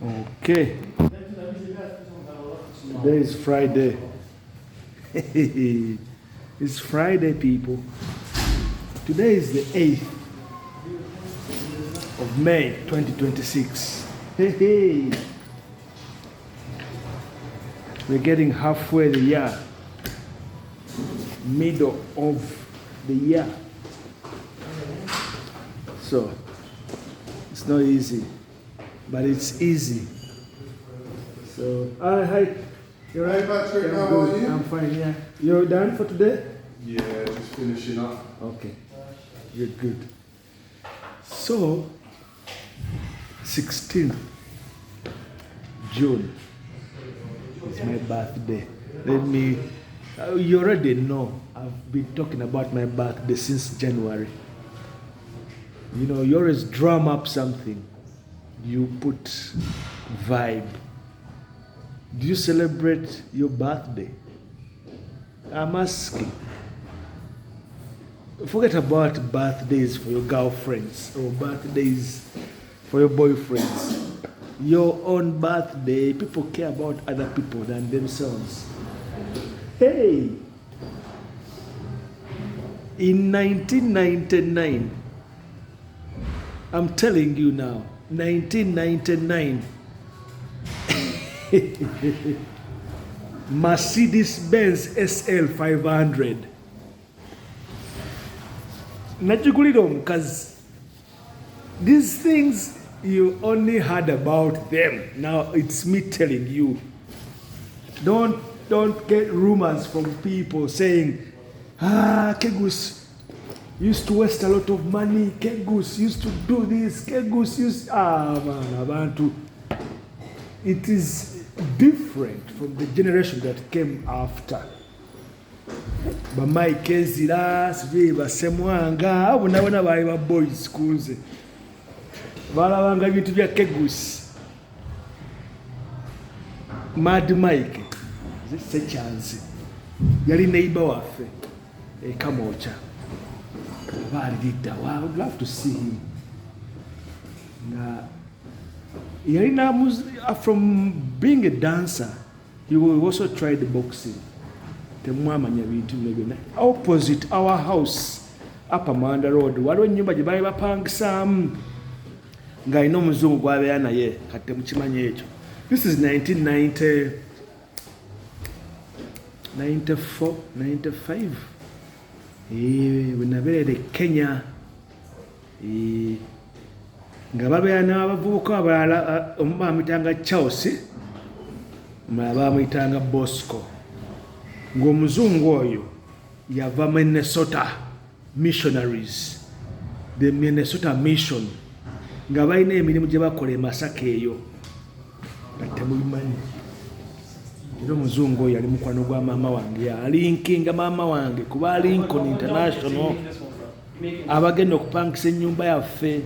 Okay. Today is Friday. It's Friday, people. Today is the 8th of May 2026. Hey. We're getting halfway the year. Middle of the year. So, it's not easy, but it's easy. So, hi. You're right, Patrick, how are you? I'm fine, yeah. You're done for today? Yeah, just finishing up. Okay, good. So, 16th June is my birthday. You already know, I've been talking about my birthday since January. You know, you always drum up something. You put vibe. Do you celebrate your birthday? I'm asking. Forget about birthdays for your girlfriends or birthdays for your boyfriends. Your own birthday, people care about other people than themselves. Hey! In 1999, I'm telling you now, 1999, Mercedes Benz SL500. Because these things you only heard about them. Now it's me telling you. Don't get rumors from people saying, Kegus used to waste a lot of money. Kegus used to do this. Kegus used... It is different from the generation that came after. But my case is basemwanga abo nabona bali ba boys schools. Balabanga bintu bya Kegus. Mad Mike. This a chance. Yali neighbor waffe. Kamocha. I would love to see him. From being a dancer, he will also try the boxing. Opposite our house, Upper Manda Road, waliwo ennyumba gye baali bapangisamu ng'alina omuzungu gw'abeera naye kati temukimanyi ekyo. This is 1990, 94, 95. Bwe nabeerera Kenya. Nga babeera n'abavubuka abalala, omu bamuyitanga Chelsea, omulala bamuyitanga Bosco. Ng'omuzungu oyo yava Minnesota missionaries, the Minnesota mission, nga balina emirimu gye bakola e Masaka eyo nga temubimanyi. Era omuzungu oyo yali mukwano gwa maama wange, alinkinga maama wange kuba Lincoln International abagenda okupangisa ennyumba yaffe.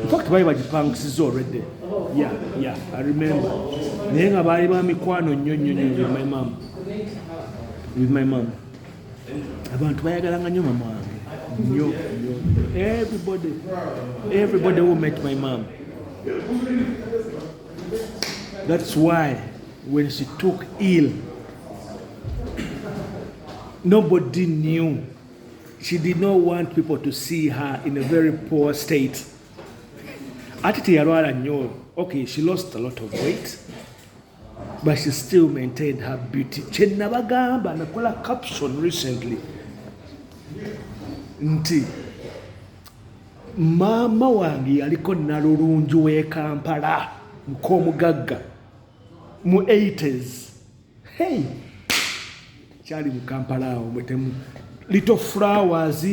In fact, baali bagipangisiza already. Yeah, I remember. Naye nga baali ba mikwano nnyo with my mom. Abantu bayagalanga nnyo mama wange. Nnyo. Everybody who met my mom. That's why when she took ill, nobody knew. She did not want people to see her in a very poor state. Okay, she lost a lot of weight, but she still maintained her beauty. Chenabagamba nakola caption recently. Nti mama wange aliko nalulungi we Kampala mugagga mu 80s. Hey, kyali mu Kampala omutemu Little Flowers,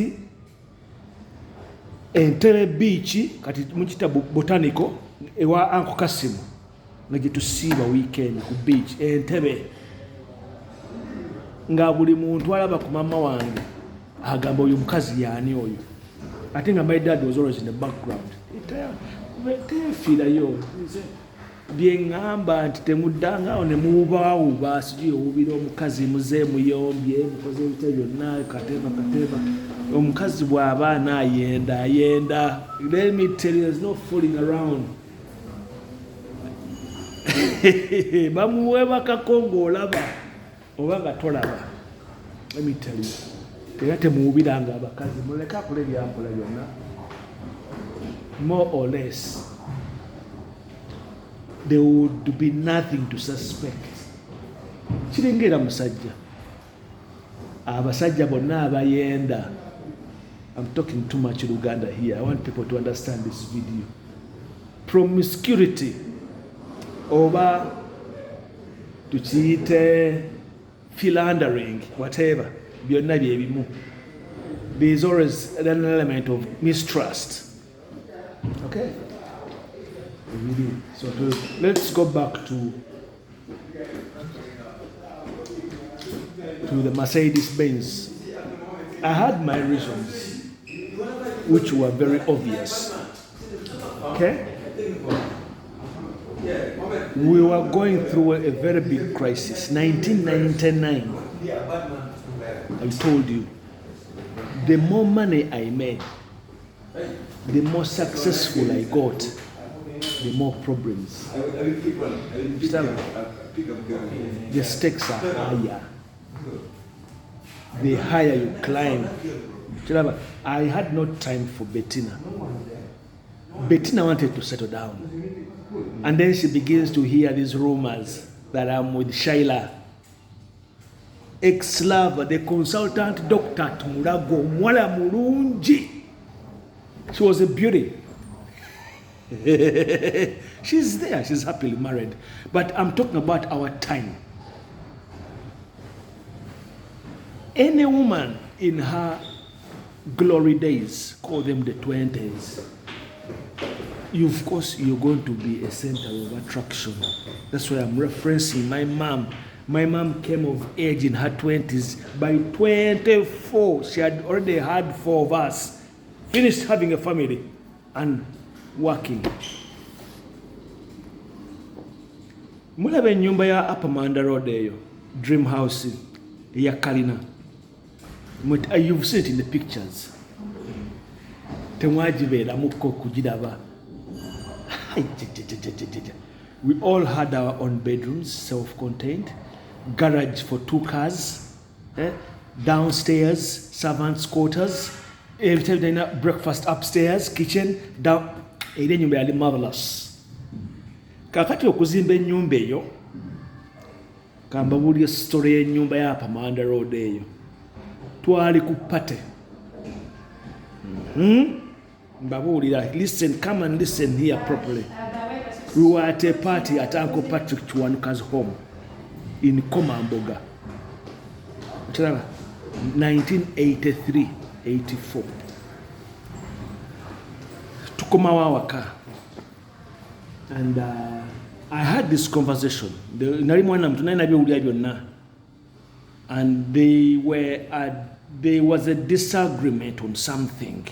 Entebbe Beach, kati mukita botanical, ewa Uncle Kasimu. Nga gye tusiiba weekend ku beach, Entebbe. Nga buli muntu alaba ku mama wange agamba oyo mukazi yaani oyo. I think my dad was always in the background. Tefiirayo. Bye ngamba nti temuddanga ne mubaawuba sijui owubira omukazi muze muyombye mukoze ebita byonna kateeba omukazi bw'aba naayenda. Let me tell you, there's no fooling around. bamuweebakako ng'olaba oba nga tolaba. Let me tell you, era temuwubiranga abakazi, muleke akole byampola byonna. More or less, there would be nothing to suspect. Kiringira musajja. Abasajja bonna abayenda. I'm talking too much Luganda here. I want people to understand this video. Promiscuity over tukiyite philandering, whatever. Byonna bye bimu. There is always an element of mistrust. Okay? So let's go back to the Mercedes Benz. I had my reasons, which were very obvious. Okay? We were going through a very big crisis. 1999, I told you, the more money I made, the more successful I got, the more problems. The stakes are higher. The higher you climb. I had no time for Betyna. Betyna wanted to settle down. And then she begins to hear these rumors that I'm with Shaila. Ex-lover, the consultant doctor at Murago, Mwala Murunji. She was a beauty. She's there, she's happily married. But I'm talking about our time. Any woman in her glory days, call them the 20s, of course, you're going to be a center of attraction. That's why I'm referencing my mom. My mom came of age in her 20s. By 24, she had already had 4 of us, finished having a family and working. Mulabe nyumba ya Upper Manda Road eyo, dream house ya Kalina. You've seen it in the pictures. Temwajibera muko kujidaba. We all had our own bedrooms, self-contained, garage for 2 cars, downstairs, servants' quarters, every time dinner, breakfast upstairs, kitchen, down. Ere nyumba yali marvelous. Kakati okuzimba ennyumba eyo, kambabulya story y'ennyumba ya Pamanda Road eyo. Twali ku pate. Mbabulira, listen, come and listen here properly. We were at a party at Uncle Patrick Chwanuka's home in Komamboga. 1983, 84. Tukomawa waka. And I had this conversation. And there was a disagreement on something.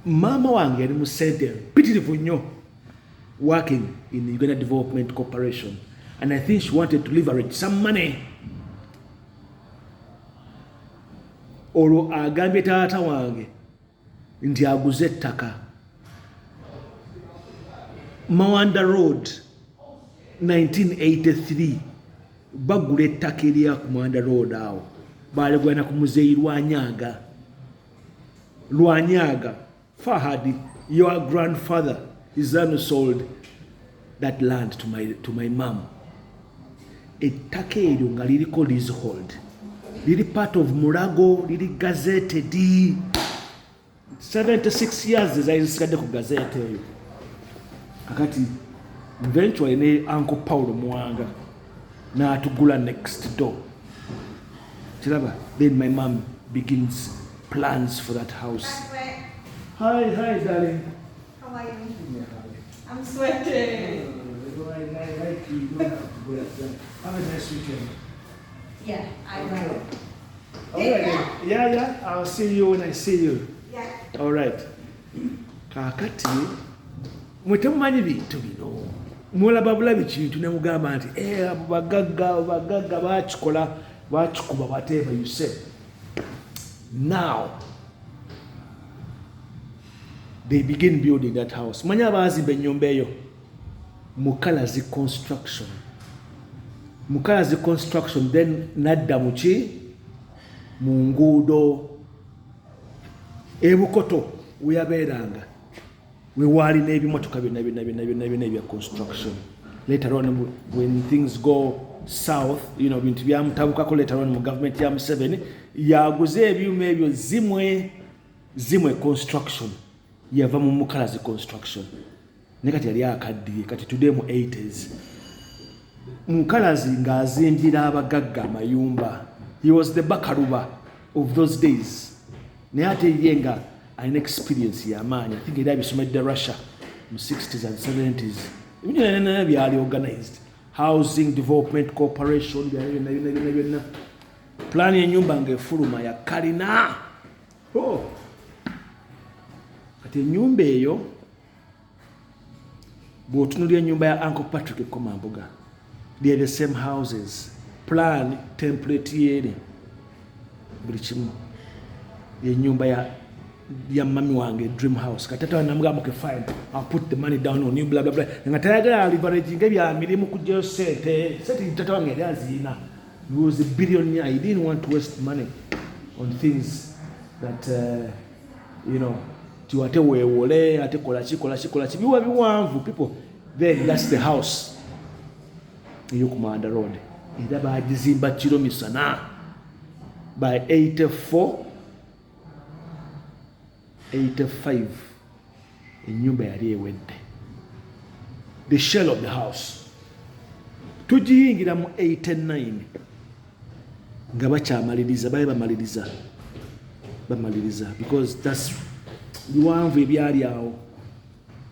Mama wange yali musente mpitirivu nnyo, working in the Uganda Development Corporation, and I think she wanted to leverage some money. Olwo agambye taata wange nti aguze ettaka Mawanda Road 1983, bagula ettaka erya ku Mawanda Road awo, baligwana ku muzeeyi Lwanyaga. Fahadi, your grandfather, his son sold that land to my mom. Ettaka eryo nga liriko leasehold, liri part of Murago, liri gazetted. 76 years ezayisigadde ku gazette eyo. Kakati eventually ne Uncle Paulo Mwanga n'atugula next door. Kiraba, then my mom begins plans for that house. Hi, darling. How are you? Yeah. I'm sweating. Like you don't have to go outside. Have a nice weekend. Yeah, I will. All right. Yeah. I'll see you when I see you. Yeah. All right. Kakati mwetemumanyi bintu bino. Mulaba bulabi kintu ne mugamba nti bagagga bakikuba whatever you say. Now they begin building that house. Manya bazimba ennyumba eyo. Mukalazi construction. Mukalazi construction then nadda muki mu nguudo ebukoto weyabeeranga wewaali n'ebimotoka byonna ebya construction. Later on when things go south, bintu byamutabukako later on mu government ya Museveni yaguze ebyuma ebyo zimwe construction yava mu Mukalazi construction. Ne kati yali akaddiye kati today mu 80s. Mukalazi ng'azimbira abagagga amayumba. He was the Bakaluba of those days. Naye ate ye nga alina experience y'amaanyi. I think era abisomedde Russia mu 60s and 70s. Ebintu byali organized. Housing Development Corporation byonna. Plan y'ennyumba ng'efuluma ya kalina. Kati ennyumba eyo bw'otunuulira ennyumba ya Uncle Patrick Komambuga, they are the same houses. Plan template yeri buli kimu y'ennyumba ya mami wange dream house. Kati tata namugamba ke fine, I'll put the money down on you blah blah blah. Nga tayagala leveraging ebya mirimu kujjayo sente tata wange yali azina. He was a billionaire. He didn't want to waste money on things that tiwate weewole ate kola ki biwa biwanvu people. Then that's the house eyo ku Manda Road. Era bagizimba kiro misana. By 84 85 ennyumba yali ewedde. The shell of the house tugiyingira mu 89 nga bakyamaliriza bamaliriza because that's biwanvu ebyali awo.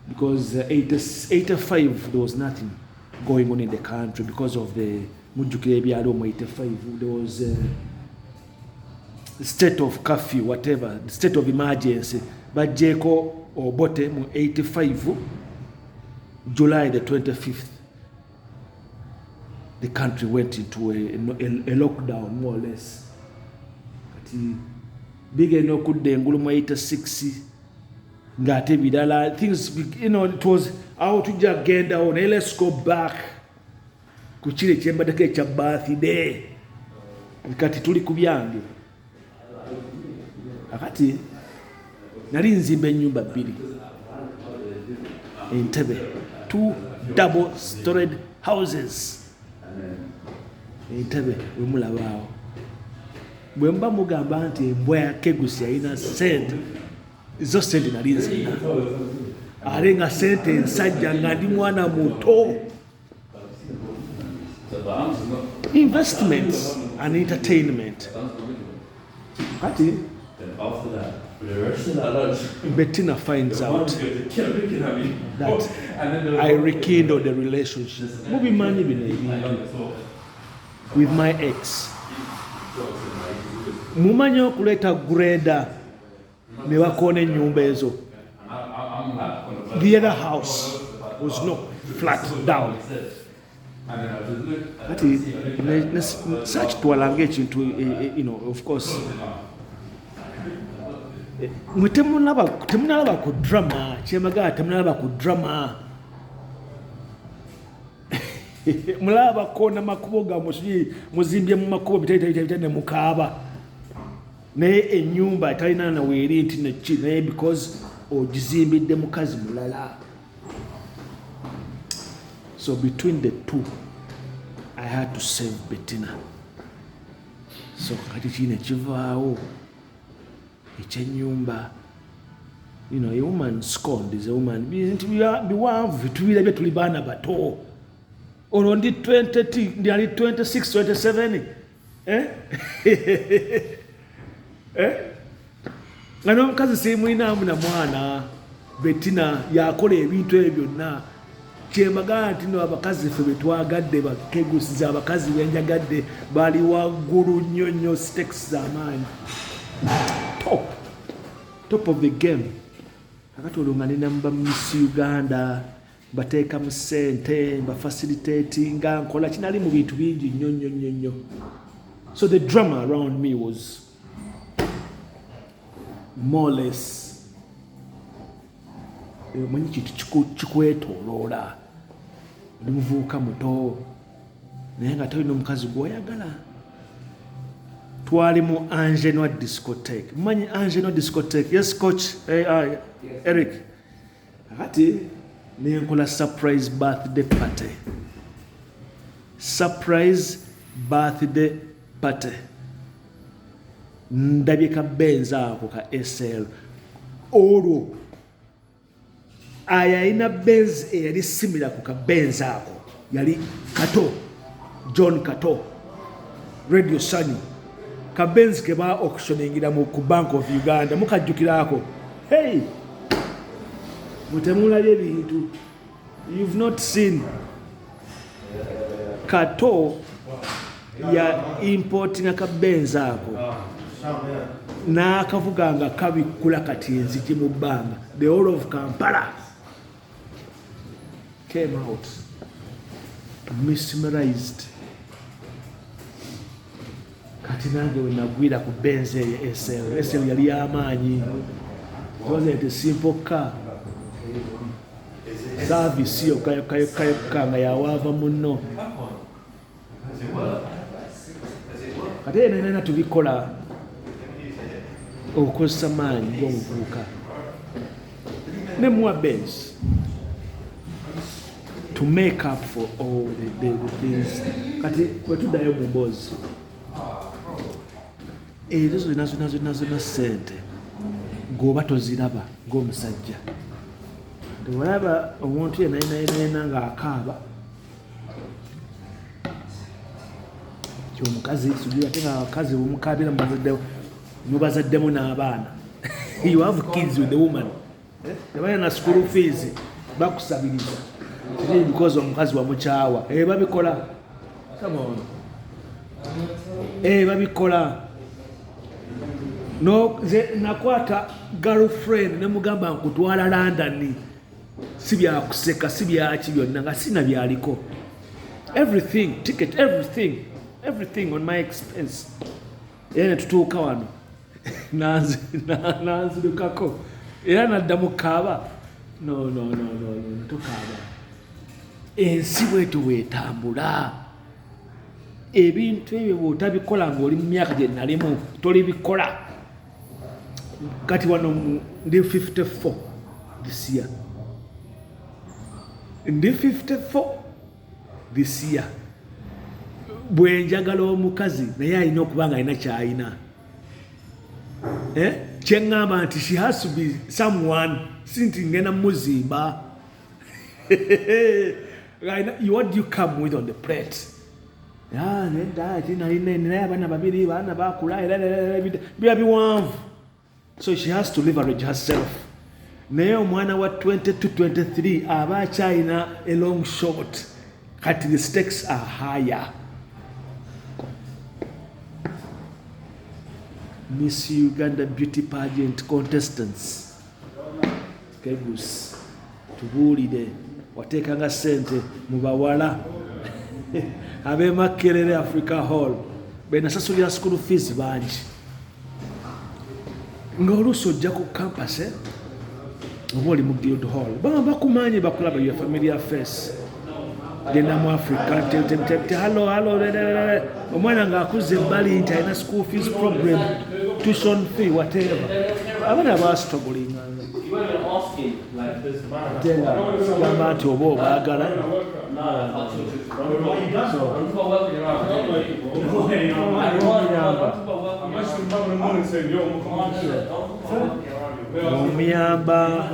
Because 85 there was nothing going on in the country because of the mujjukira ebyali mu 85 there was state of curfew, whatever, state of emergency. Bajeko Obote mu 85 July the 25th the country went into a lockdown more or less. Kati bige no kudde engulu mu 86 ngate bidala things it was out to agenda on. Let's go back ku kile kyembadeko ekya birthday kati tuli ku byange. Akati nali nzimba ennyumba 2 Entebbe, 2 double storied houses Entebbe wemulabaawo. Bwe mba mugamba nti embwa ya Kegusi alina sente, zo sente nali nzina ate nga sente ensajja nga ndi mwana muto. Investments and entertainment. Kati Betyna finds out that I rekindled the relationship with my ex. Mumanyi okuleta greda ne bakona ennyumba ezo. The other house was not flat down. Kati such twalange ekintu of course temunalaba ku drama kyemagala temunalaba ku drama mulaba kona makubo ga muzimbye mu makubo bitane mukaaba naye ennyumba etalina na weeri nti neki naye because ogizimbidde mukazi mulala. So between the two I had to save Betyna. So kati kino kivaawo ekyennyumba. A woman scorned is a woman. Biwanvu tubirabye tuli baana bato. Olwo ndi 20 ndi ali 26 27 nga n'omukazi simulinamu na mwana. Betyna yakola ebintu ebyo byonna. Kyemagala nti no abakazi ffe betwagadde bakegusiza abakazi benjagadde bali waggulu nnyo stakes z'amaanyi. Top of the game. Akati olwo nga nina mba Miss Uganda bateeka mu ssente facilitatinga nkola kinali mu bintu bingi nnyo. So the drama around me was more or less manyi kintu kikwetooloola oli muvubuka muto naye nga tolina omukazi gw'oyagala. Twali mu Angenoa discotheque. Mumanyi Angenoa discotheque? Yes coach Eric. Ati nenkola surprise birthday party. Surprise birthday party. Ndabye ka Benz ako ka SL. Olwo ayalina Benz eyali simira ku ka Benz ako yali Kato, John Kato, Radio Sunny. Ka Benz ke ba auctioningira mu ku Bank of Uganda mukajjukirako. Hey, mutemulabye ebintu. You've not seen. Kato ya importing ka Benz ako n'akavuga nga kabikula kati enzigi mu bbanga. The whole of Kampala came out mesmerized. Kati nange we nagwira ku Benz SL yali y'amaanyi. It wasn't a simple car. Service yo kayo nga yawaava munno. Kati nena tubikola okukozesa maanyi g'omuvubuka. Ne muwa Benz to make up for all the things. Kati wetuddayo mu mboozi. Ezo zonna ssente ng'oba toziraba ng'omusajja. Tewalaba omuntu yenayina ng'akaaba. Omukazi sugira ate nga abakazi bumukaabira mubazaddemu n'abaana. You have kids with the woman. Tebalina na school fees bakusabiriza. Because omukazi wamukyawa. Babikola. Come on. Babikola. No, nakwata girlfriend ne mugamba nkutwala London. Si byakuseka, si byaki byonna nga sina byaliko. Everything, ticket, everything on my expense. Yene tutuuka wano. Nanzirukako. Era nadda mu kaaba. No, tukaaba. Ensi bwetu weetambula. Ebintu ebyo bw'otabikola ng'oli mu myaka gye nalimu tolibikola. Kati wano ndi 54 this year. Ndi 54 this year. Bwe njagala omukazi naye alina okuba nga alina ky'alina. Kyeŋŋamba nti she has to be someone sinti ngenda muzimba. What do you come with on the plate? Ninaye abaana babiri, baana bakula biba biwanvu. So she has to leverage herself. Naye omwana wa 22-23 aba akyalina a long shot. Kati the stakes are higher. Miss Uganda beauty pageant contestants. Kegus. Tubuulire. Wateekanga ssente mu bawala. Ab'e Makerere Africa Hall. Benasasulira school fees bangi. Ng'oluusi ojja ku campus oba oli mu Guild Hall. Bakumanyi bakulaba your familiar face. Genda mu Africa. Hello. Omwana ng'akuze ebbali nti alina school fees problem, tuition fee, whatever. Abaana bastruggling. Gamba nti oba obaagala. Omuyamba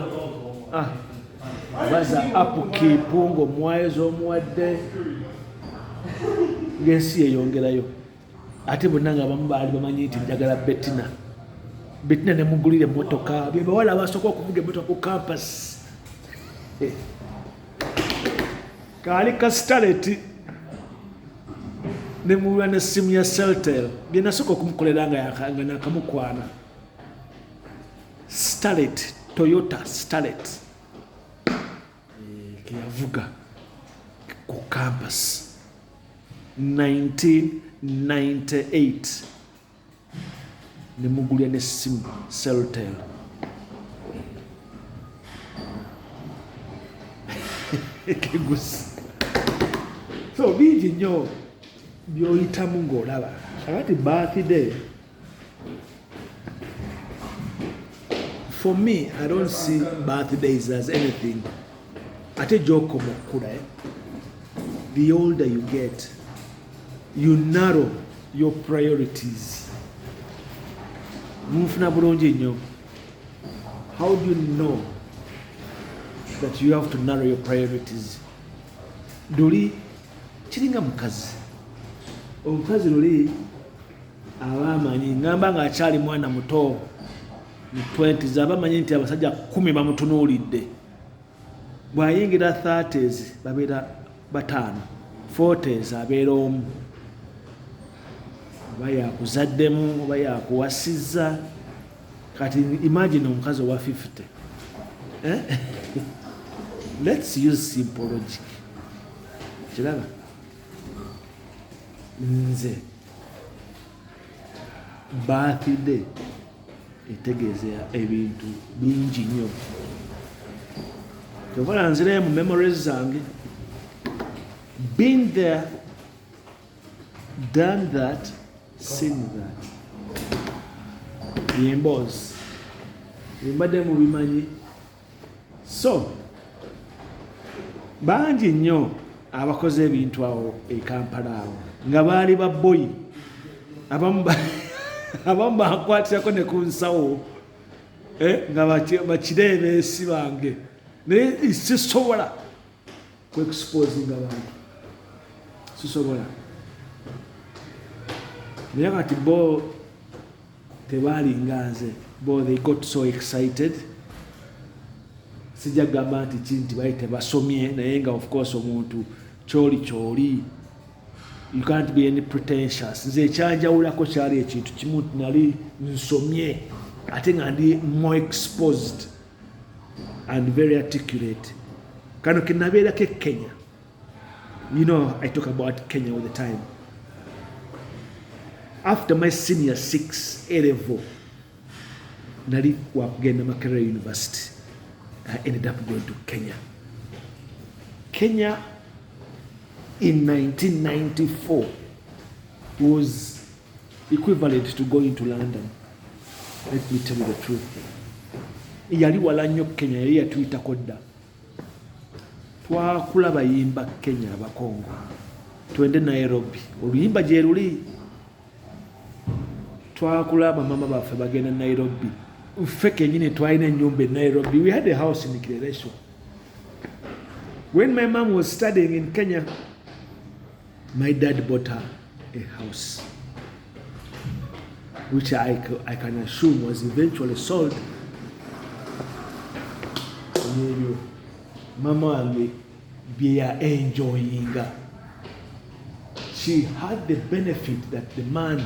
baza upkeep ng'omuwayo z'omuwadde ng'ensi yeyongerayo. Ate bonna ng'abamu baali bamanyi nti njagala Betyna. Betyna ne mugulira emmotoka. Be bawala abasooka okuvuga emmotoka ku campus. Kaali ka Starlet ne muwa n'essimu ya Celtel. Bye nasooka okumukolera nga nakamukwana. Starlet, Toyota Starlet. Yavuga ku campus 1998 ne mugulya n'essimu Celtel. Kegusi So bingi nnyo by'oyitamu ng'olaba. Kakati birthday, for me, I don't see birthdays as anything. Ate gy'okoma okukula, the older you get, you narrow your priorities. Munfuna bulungi nnyo. How do you know that you have to narrow your priorities? Luli kiringa mukazi. Omukazi luli aba amanyi ngamba ng'akyali mwana muto mu 20s aba amanyi nti abasajja 10 bamutunuulidde. Bw'ayingira 30s babeera 5, 40s abeera omu. Oba yakuzaddemu oba yakuwasizza. Kati imagine omukazi owa 50. Let's use simple logic. Kiraba? Nze birthday etegeeza ebintu bingi nnyo. Kyova nzirayo mu memories zange. Been there, done that, seen that. Yemboozi. Mbadde mubimanyi. So, bangi nnyo abakoze ebintu awo e Kampala awo nga baali ba boy. Abamu bankwatirako ne ku nsawo nga bakireebeesi bange. Naye sisobola ku-exposinga bantu. Sisobola. Naye kati bo tebaalinga nze. Bo they got so excited. Sijja gamba nti kinti bali tebasomye naye nga of course omuntu kyoli. You can't be any pretentious. Nze ekyanjawulako kyali ekintu kimu nti nali nsomye ate nga ndi more exposed and very articulate. Kano ke nabeerako e Kenya. You know, I talk about Kenya all the time. After my senior 6 A level, nali wakugenda Makerere University. I ended up going to Kenya. Kenya in 1994 was equivalent to going to London. Let me tell you the truth. Yali wala nnyo Kenya yali yatuyitako dda. Twakula bayimba Kenya abakongo. Twende Nairobi. Oluyimba gye luli. Twakula bamama baffe bagenda Nairobi. Ffe kenyini twalina ennyumba in Nairobi. We had a house in Kireresho. When my mom was studying in Kenya, my dad bought her a house, which I can assume was eventually sold. Mama wange bye enjoying. She had the benefit that the man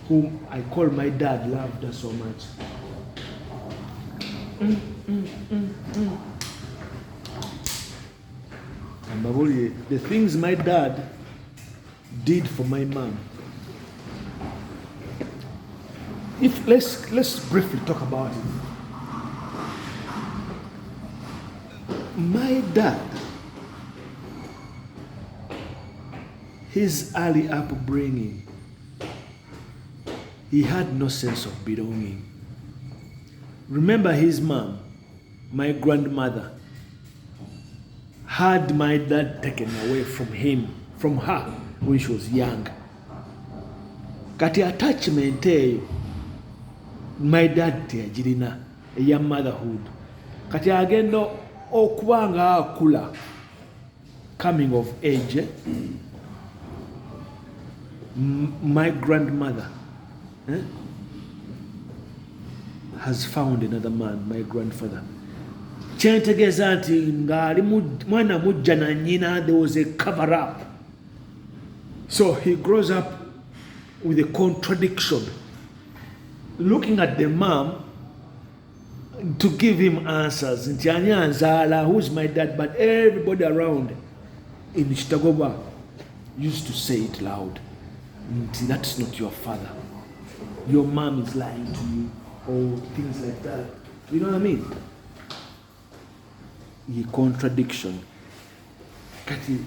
whom I call my dad loved her so much. And the things my dad did for my mom. Let's briefly talk about it. My dad, his early upbringing, he had no sense of belonging. Remember his mom, my grandmother, had my dad taken away from her when she was young. Kati attachment eyo my dad teyagirina eya motherhood. Kati agenda okuba nga akula, coming of age, my grandmother has found another man, my grandfather. Kyentegeeza nti ng'ali mwana mujja na nnyina, there was a cover up. So he grows up with a contradiction, looking at the mom to give him answers. Nti ani anzaala, who's my dad? But everybody around in Chitagoba used to say it loud. Nti that's not your father. Your mom is lying to you, or things like that. You know what I mean? A contradiction. Kati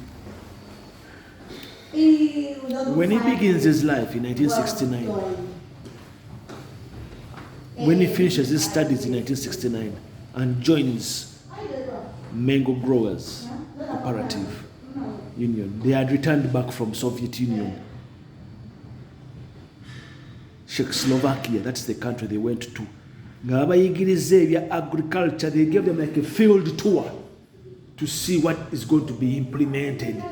When he begins his life in 1969, when he finishes his studies in 1969 and joins Mango Growers Cooperative Union, they had returned back from Soviet Union. Czechoslovakia, that's the country they went to. Agriculture, they gave them like a field tour to see what is going to be implemented.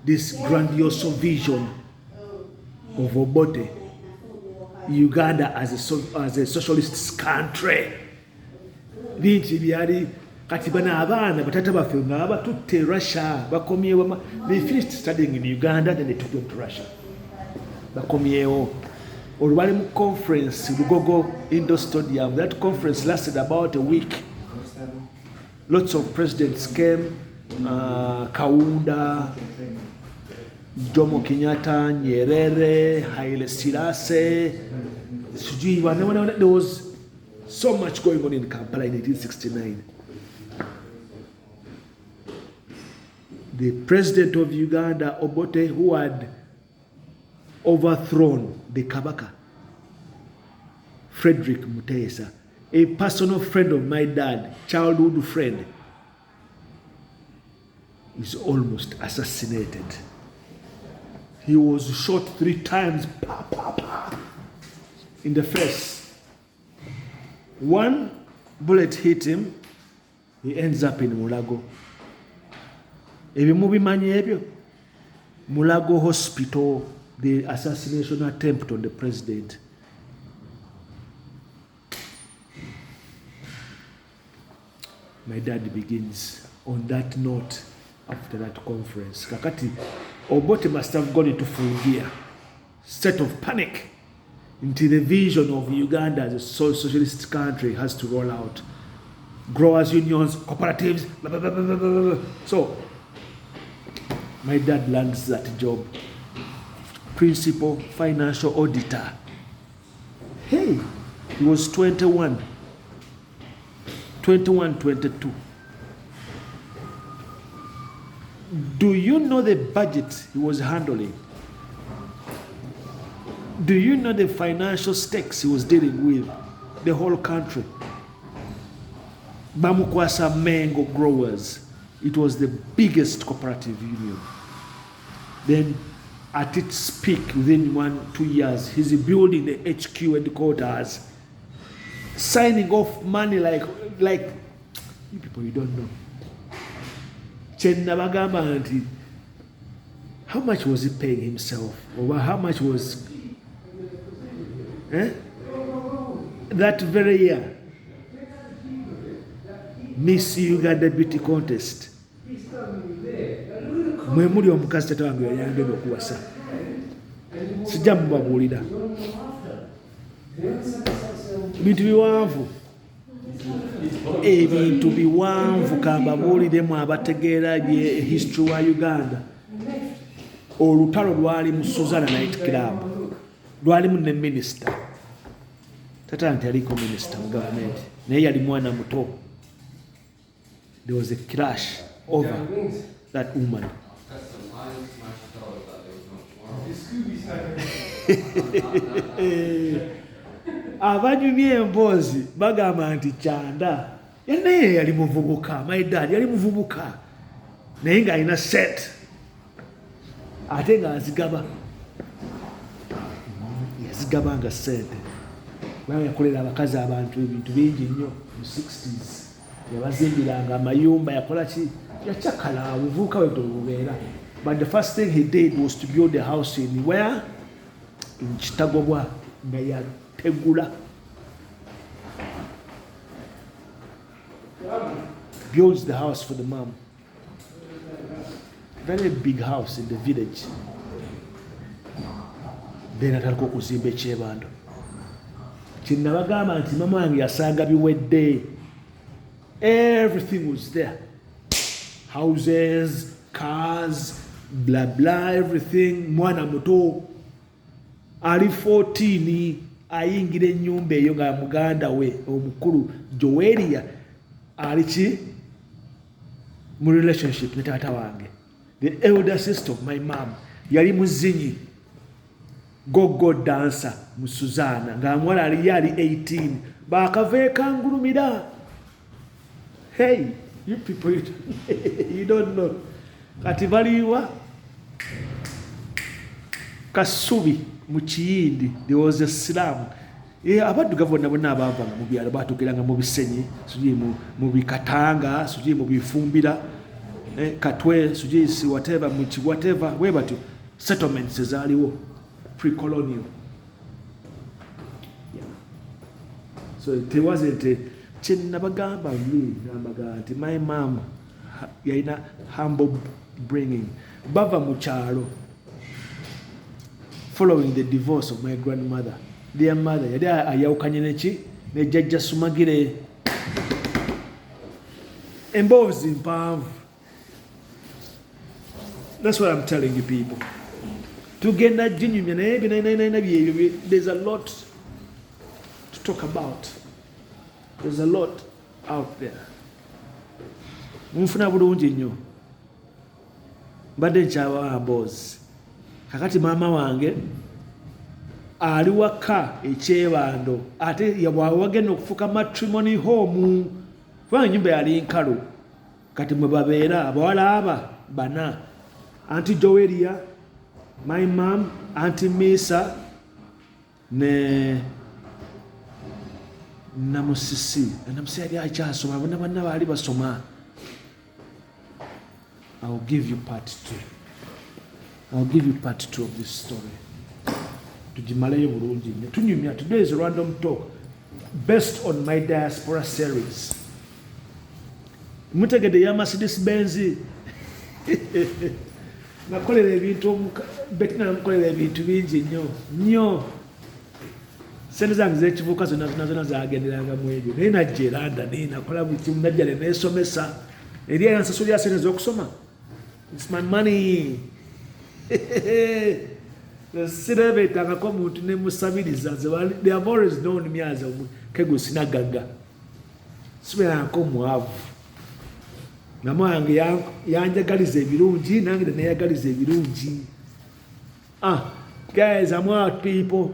This grandiose vision of Obote, Uganda as a socialist country. Binti byali kati bana abaana batata baffe nga batutte Russia bakomyewo. They finished studying in Uganda, then they took them to Russia. Bakomyewo. Olwali mu conference Lugogo Indoor Stadium. That conference lasted about a week. Lots of presidents came, Kaunda, Jomo Kenyatta, Nyerere, Haile Selassie. There was so much going on in Kampala in 1869. The president of Uganda, Obote, who had overthrown the Kabaka, Frederick Mutesa, a personal friend of my dad, childhood friend, is almost assassinated. He was shot 3 times in the face. One bullet hit him, he ends up in Mulago. Ebimu bimanyi ebyo? Mulago Hospital, the assassination attempt on the president. My dad begins on that note after that conference. Kakati, Obote must have gone into full gear, state of panic, until the vision of Uganda as a socialist country has to roll out. Growers unions, cooperatives, blah, blah, blah, blah, blah, blah. So, my dad lands that job. Principal financial auditor. Hey, he was 22. Do you know the budget he was handling? Do you know the financial stakes he was dealing with? The whole country. Bamukwasa Mango Growers. It was the biggest cooperative union. Then at its peak, within 1-2 years, he's building the HQ headquarters, signing off money like you people, you don't know. How much was he paying himself? Or how much was that very year? Miss Uganda Beauty Contest. Mwemuli omukazi tata wange yali agenda okuwasa. Sijja mubabuulira. Bintu biwanvu. Ebintu biwanvu kambabuuliremu abategeera bye history wa Uganda. Olutalo lwali mu Suzana Night Club. Lwalimu ne minister. Tata nti yaliko minister mu government. Naye yali mwana muto. There was a clash over that woman. Abanyumye emboozi bagamba nti Kyanda naye yali muvubuka. My dad yali muvubuka naye ng'alina set ate ng'azigaba. Yazigabanga ssente. Yakolera abakazi abantu ebintu bingi nnyo mu 60s. Yabazimbiranga amayumba, yakola ki? Yakyakala obuvubuka bwe bubeera. But the first thing he did was to build a house in where? In Kitagobwa, nga yategula. Builds the house for the mom. Very big house in the village. Then atalako okuzimba ekyebando. Kinnabagamba nti mama wange yasanga biwedde. Everything was there. Houses, cars, blah blah, everything. Mwana muto ali 14 ayingira ennyumba eyo nga muganda we omukulu Joelia ali ki mu relationship ne taata wange. The elder sister of my mom yali muzinyi gogo dancer mu Suzana nga mwala yali 18 bakavekangulumira. Hey, you people, you don't know. Kati baliwa Kasubi mu Kiyindi, there was a slum. Abaddugavu bonna abaavanga mu byalo batuukiranga mu bisenyi, sijui mu bikatanga, sijui mu bifumbira, Katwe, sijui si whatever, muchi whatever, we batyo settlements ezaaliwo pre-colonial. Yeah. So it wasn't Chinabagamba nti my mom yalina humble bringing. Bava mu kyalo following the divorce of my grandmother. Their mother yali ayawukanye neki ne jjajja Sumagire emboozi mpanvu. That's what I'm telling you people. Tugenda jinyumya naye byebyo, there's a lot to talk about. There's a lot out there. Munfuna bulungi nnyo. Mbadde nkyawa mboozi. Kakati maama wange ali waka ekyebando ate wagenda okufuka matrimony home kubanga ennyumba yali nkalu. Kati mwe babeera abawala aba bana, Auntie Joelia, my mom, Auntie Misa ne Namusisi. Namusisi yali akyasoma, bonna baali basoma. I'll give you part 2. I'll give you part 2 of this story. Tujimaleyo bulungi nnyo. Tunyumya. Today is a random talk based on my Diaspora series. Mutegede ya Mercedes Benz. Nakolera ebintu Betyna namukolera ebintu bingi nnyo. Sente zange z'ekivuuka zonna zagenderanga mu ebyo. Naye najja e London nakola buli kimu, najja ne neesomesa. Eri yansasulira sente z'okusoma. It's my money. Sirebeetangako omuntu ne musabiriza. They have always known me as Kego Sinagaga. Sibeerangako mwavu. Mama wange yanjagaliza ebirungi, nange neyagaliza ebirungi. Guys, I'm out, people.